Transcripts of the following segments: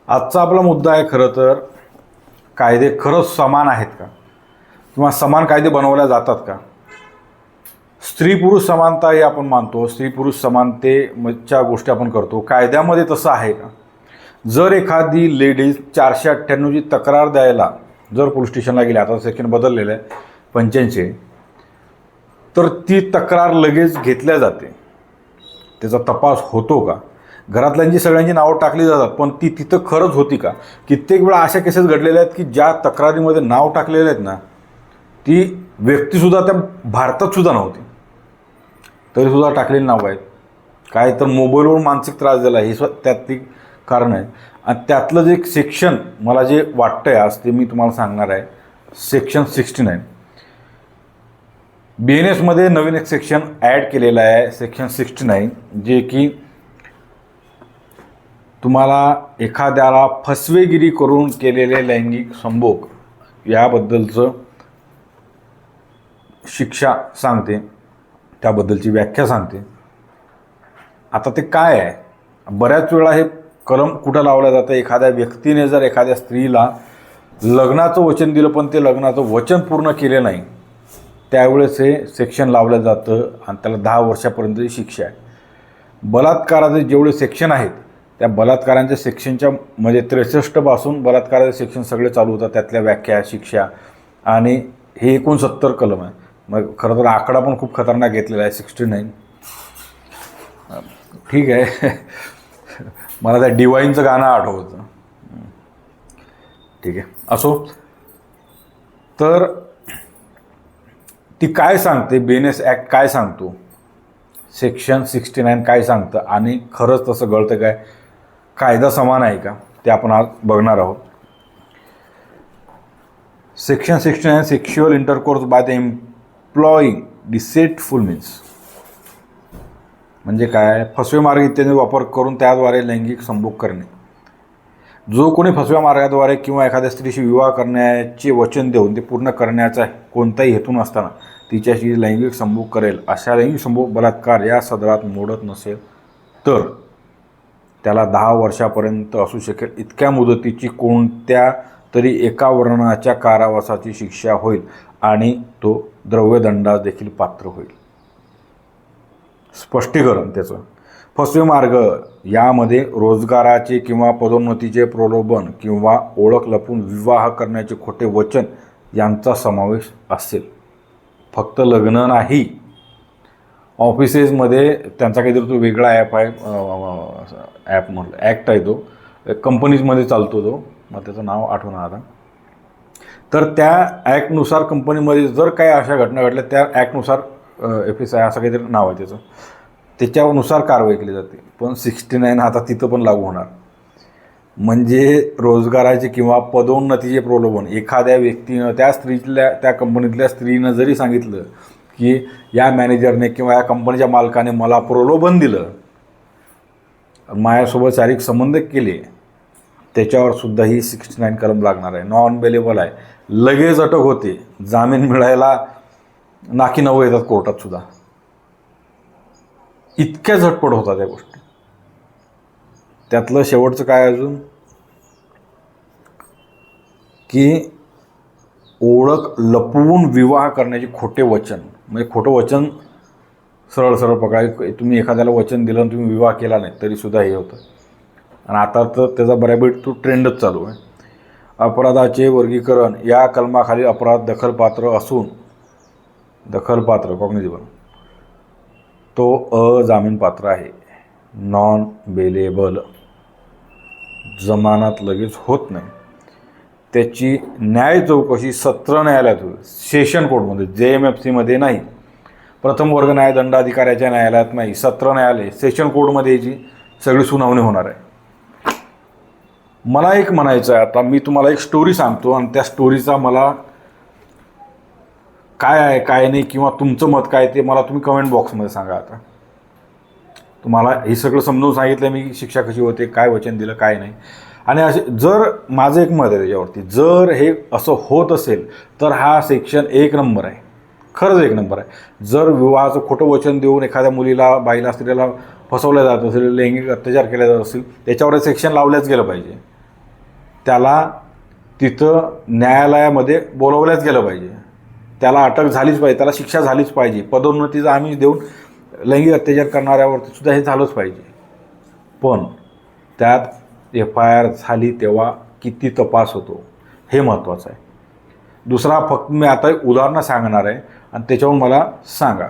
आजचा आपला मुद्दा आहे खरं तर कायदे खरंच समान आहेत का किंवा समान कायदे बनवल्या जातात का. स्त्री पुरुष समानता ही आपण मानतो, स्त्री पुरुष समानतेच्या गोष्टी आपण करतो. कायद्यामध्ये तसं आहे का. जर एखादी लेडीज 498ची तक्रार द्यायला जर पोलीस स्टेशनला गेली, आता सेक्शन बदललेलं आहे 85, तर ती तक्रार लगेच घेतल्या जाते. त्याचा तपास होतो का. घरातल्यांची सगळ्यांची नावं टाकली जातात, पण ती तिथं खरंच होती का. कित्येक वेळा अशा केसेस घडलेल्या आहेत की ज्या तक्रारीमध्ये नाव टाकलेले आहेत ना, ती व्यक्तीसुद्धा त्या भारतातसुद्धा नव्हती, तरीसुद्धा टाकलेली नावं आहेत. काय तर मोबाईलवर मानसिक त्रास दिला, हे त्यातली कारण आहे. आणि त्यातलं जे सेक्शन मला जे वाटतं आहे आज ते मी तुम्हाला सांगणार आहे. सेक्शन 69 BNSमध्ये नवीन एक सेक्शन ॲड केलेलं आहे, सेक्शन 69, जे की तुम्हाला एखाद्याला फसवेगिरी करून केलेले लैंगिक संभोग याबद्दलचं शिक्षा सांगते, त्याबद्दलची व्याख्या सांगते. आता ते काय आहे, बऱ्याच वेळा हे कलम कुठं लावलं जातं. एखाद्या व्यक्तीने जर एखाद्या स्त्रीला लग्नाचं वचन दिलं पण ते लग्नाचं वचन पूर्ण केले नाही, त्यावेळेस हे सेक्शन लावलं जातं आणि त्याला 10 वर्षापर्यंतची शिक्षा आहे. बलात्काराचे जेवढे सेक्शन आहेत त्या बलात्कारांच्या सेक्शनच्या म्हणजे 63 पासून बलात्काराचे सेक्शन सगळे चालू होतात, त्यातल्या व्याख्या, शिक्षा, आणि हे 69 कलम आहे. मग खरं तर आकडा पण खूप खतरनाक घेतलेला आहे, 69. ठीक आहे. मला त्या डिवाईनचं गाणं आठवतं. ठीक आहे, असो. तर ती काय सांगते, BNS ॲक्ट काय सांगतो, सेक्शन 69 काय सांगतं आणि खरंच तसं घडतं काय, कायदा समान आहे का, ते आपण आज बघणार आहोत. Section 69 sexual intercourse by the employing deceitful means म्हणजे काय, फसवे मार्ग इत्यादी वापर करून त्याद्वारे लैंगिक संभोग करणे. जो कोणी फसव्या मार्गाद्वारे किंवा एखाद्या स्त्रीशी विवाह करण्याचे वचन देऊन ते पूर्ण करण्याचा कोणताही हेतू नसताना तिच्याशी लैंगिक संभोग करेल, अशा लैंगिक संभोग बलात्कार या सदरात मोडत नसेल तर त्याला 10 वर्षापर्यंत असू शकेल इतक्या मुदतीची कोणत्या तरी एका वर्णाच्या कारावासाची शिक्षा होईल आणि तो द्रव्यदंडास देखील पात्र होईल. स्पष्टीकरण त्याचं, फसवे मार्ग यामध्ये रोजगाराचे किंवा पदोन्नतीचे प्रलोभन किंवा ओळख लपवून विवाह करण्याचे खोटे वचन यांचा समावेश असेल. फक्त लग्न नाही, ऑफिसेसमध्ये त्यांचा काहीतरी तो वेगळा ॲप आहे, ॲप म्हटलं ॲक्ट आहे, तो कंपनीजमध्ये चालतो तो, मग त्याचं नाव आठवणार आता. तर त्या ॲक्टनुसार कंपनीमध्ये जर काही अशा घटना घडल्या त्या ॲक्टनुसार FSI असं काहीतरी नाव आहे त्याचं, त्याच्यानुसार कारवाई केली जाते. पण 69 आता तिथं पण लागू होणार. म्हणजे रोजगाराचे किंवा पदोन्नतीचे प्रलोभन, एखाद्या व्यक्तीनं त्या स्त्रीतल्या त्या कंपनीतल्या स्त्रीनं जरी सांगितलं की या मॅनेजरने किंवा या कंपनीच्या मालकाने मला प्रलोभन दिलं, माझ्यासोबत शारीरिक संबंध केले, त्याच्यावर सुद्धा ही 69 कलम लागणार आहे. नॉन बेलेबल आहे, लगेच अटक होते, जामीन मिळायला नाकी नऊ येतात कोर्टात सुद्धा. इतक्या झटपट होतात या गोष्टी. त्यातलं शेवटचं काय अजून की ओळख लपवून विवाह करण्याचे खोटे वचन, म्हणजे खोटं वचन सरळ सरळ पकडाय, तुम्ही एखाद्याला वचन दिलं आणि तुम्ही विवाह केला नाही तरीसुद्धा हे होतं. आणि आता तर त्याचा बऱ्यापैकी तो ट्रेंडच चालू आहे. अपराधाचे वर्गीकरण या कलमाखाली अपराध दखलपात्र असून, दखलपात्र कॉग्निजेबल, तो अजामीनपात्र आहे, नॉन बेलेबल, जमानत लगेच होत नाही. त्याची न्याय चौकशी सत्र न्यायालयात होईल, सेशन कोर्टमध्ये, JMFCमध्ये नाही, प्रथम वर्ग न्यायदंडाधिकाऱ्याच्या न्यायालयात नाही, सत्र न्यायालय सेशन कोर्टमध्ये याची सगळी सुनावणी होणार आहे. मला एक म्हणायचं आहे, आता मी तुम्हाला एक स्टोरी सांगतो आणि त्या स्टोरीचा मला काय आहे काय नाही किंवा तुमचं मत काय ते मला तुम्ही कमेंट बॉक्समध्ये सांगा. आता तुम्हाला हे सगळं समजून सांगितलं मी, शिक्षा कशी होते, काय वचन दिलं, काय नाही. आणि असे जर माझं एक मत आहे त्याच्यावरती, जर हे असं होत असेल तर हा सेक्शन 1 नंबर आहे, खरंच 1 नंबर आहे. जर विवाहाचं खोटं वचन देऊन एखाद्या मुलीला, बाईला, स्त्रीला फसवलं जात असेल, लैंगिक अत्याचार केला जात असेल, त्याच्यावर सेक्शन लावल्याच गेलं पाहिजे. त्याला तिथं न्यायालयामध्ये बोलवल्याच गेलं पाहिजे, त्याला अटक झालीच पाहिजे, त्याला शिक्षा झालीच पाहिजे, पदोन्नतीचा आम्ही देऊन लैंगिक अत्याचार करणाऱ्यावरती सुद्धा हे झालंच पाहिजे. पण त्यात FIR झाली तेव्हा किती तपास होतो हे महत्त्वाचं आहे. दुसरा फक्त मी आता उदाहरणं सांगणार आहे आणि त्याच्यावरून मला सांगा.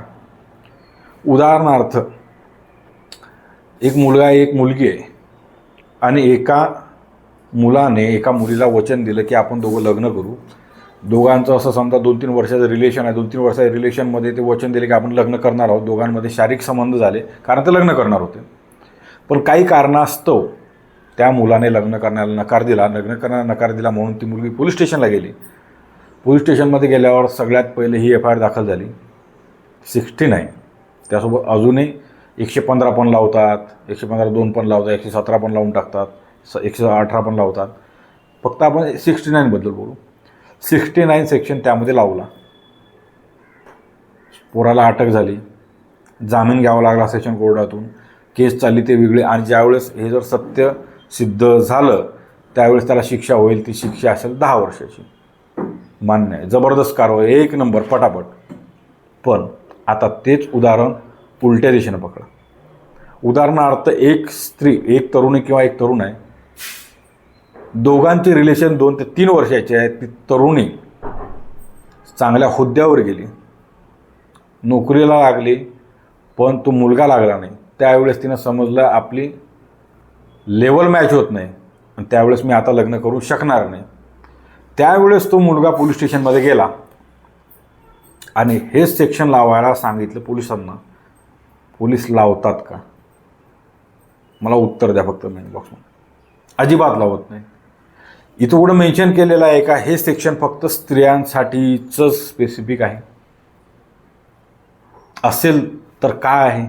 उदाहरणार्थ एक मुलगा एक मुलगी आहे आणि एका मुलाने एका मुलीला वचन दिलं की आपण दोघं लग्न करू. दोघांचं असं समजा 2-3 वर्षाचं रिलेशन आहे. 2-3 वर्षाच्या रिलेशनमध्ये ते वचन दिले की आपण लग्न करणार आहोत. दोघांमध्ये शारीरिक संबंध झाले कारण ते लग्न करणार होते. पण काही कारणास्तव त्या मुलाने लग्न करण्याला नकार दिला. लग्न करण्याला नकार दिला म्हणून ती मुलगी पोलीस स्टेशनला गेली. पोलीस स्टेशनमध्ये गेल्यावर सगळ्यात पहिले ही FIR दाखल झाली 69. त्यासोबत अजूनही 115 पण लावतात, 115(2) पण लावतात, 117 पण लावून टाकतात, 118 पण लावतात. फक्त आपण 69बद्दल बोलू. 69 सेक्शन त्यामध्ये लावला. पोराला अटक झाली, जामीन घ्यावा लागला सेशन कोर्टातून, केस चालली ते वेगळे. आणि ज्यावेळेस हे जर सत्य सिद्ध झालं त्यावेळेस त्याला शिक्षा होईल. ती शिक्षा असेल 10 वर्षाची. मान्य आहे, जबरदस्त कारवाई, 1 नंबर, पटापट. पण आता तेच उदाहरण उलट्या दिशेनं पकडा. उदाहरणार्थ एक स्त्री, एक तरुणी किंवा एक तरुण आहे, दोघांचे रिलेशन 2 ते 3 वर्षाचे आहे. ती तरुणी चांगल्या हुद्द्यावर गेली, नोकरीला लागली, पण तो मुलगा लागला नाही. त्यावेळेस तिनं समजलं आपली लेवल मॅच होत नाही आणि त्यावेळेस मी आता लग्न करू शकणार नाही. त्यावेळेस तो मुलगा पोलीस स्टेशनमध्ये गेला आणि हेच सेक्शन लावायला सांगितलं पोलिसांना. पोलीस लावतात का? मला उत्तर द्या फक्त कमेंट बॉक्समध्ये. अजिबात लावत नाही. इथं पुढं मेन्शन केलेलं आहे का हे सेक्शन फक्त स्त्रियांसाठीच स्पेसिफिक आहे? असेल तर काय आहे?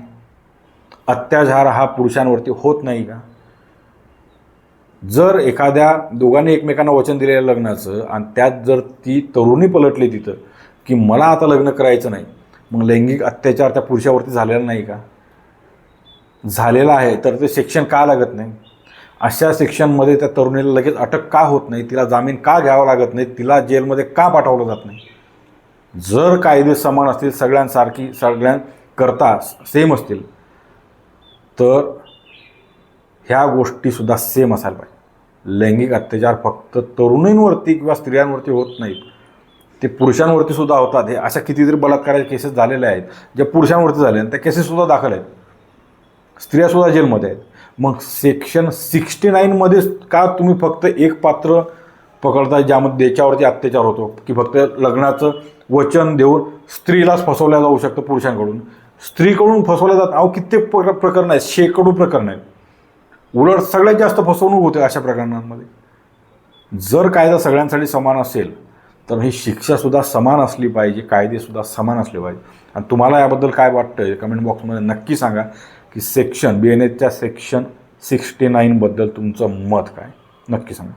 अत्याचार हा पुरुषांवरती होत नाही का? जर एखाद्या दोघांनी एकमेकांना वचन दिलेलं लग्नाचं आणि त्यात जर ती तरुणी पलटली तिथं की मला आता लग्न करायचं नाही, मग लैंगिक अत्याचार त्या पुरुषावरती झालेला नाही का? झालेला आहे. तर ते सेक्शन का लागत नाही? अशा सेक्शनमध्ये त्या तरुणीला लगेच अटक का होत नाही? तिला जामीन का घ्यावा लागत नाही? तिला जेलमध्ये का पाठवलं जात नाही? जर कायदे समान असतील, सगळ्यांसारखी, सगळ्यांकरता सेम असतील, तर ह्या गोष्टीसुद्धा सेम असायला पाहिजे. लैंगिक अत्याचार फक्त तरुणींवरती किंवा स्त्रियांवरती होत नाहीत, ते पुरुषांवरती सुद्धा होतात. हे अशा कितीतरी बलात्काराच्या केसेस झालेल्या आहेत ज्या पुरुषांवरती झाल्या आणि त्या केसेससुद्धा दाखल आहेत. स्त्रियासुद्धा जेलमध्ये आहेत. मग सेक्शन 69मध्येच का तुम्ही फक्त एक पात्र पकडता ज्यामध्ये त्याच्यावरती अत्याचार होतो, की फक्त लग्नाचं वचन देऊन स्त्रीलाच फसवल्या जाऊ शकतं पुरुषांकडून? स्त्रीकडून फसवल्या जात अहो कित्येक प्रकरण आहेत, शेकडो प्रकरण आहेत. उलट सगळ्यात जास्त फसवणूक होते अशा प्रकरणांमध्ये. जर कायदा सगळ्यांसाठी समान असेल तर ही शिक्षासुद्धा समान असली पाहिजे, कायदेसुद्धा समान असले पाहिजे. आणि तुम्हाला याबद्दल काय वाटतं कमेंट बॉक्समध्ये नक्की सांगा की BNSच्या सेक्शन 69बद्दल तुमचं मत काय, नक्की सांगा.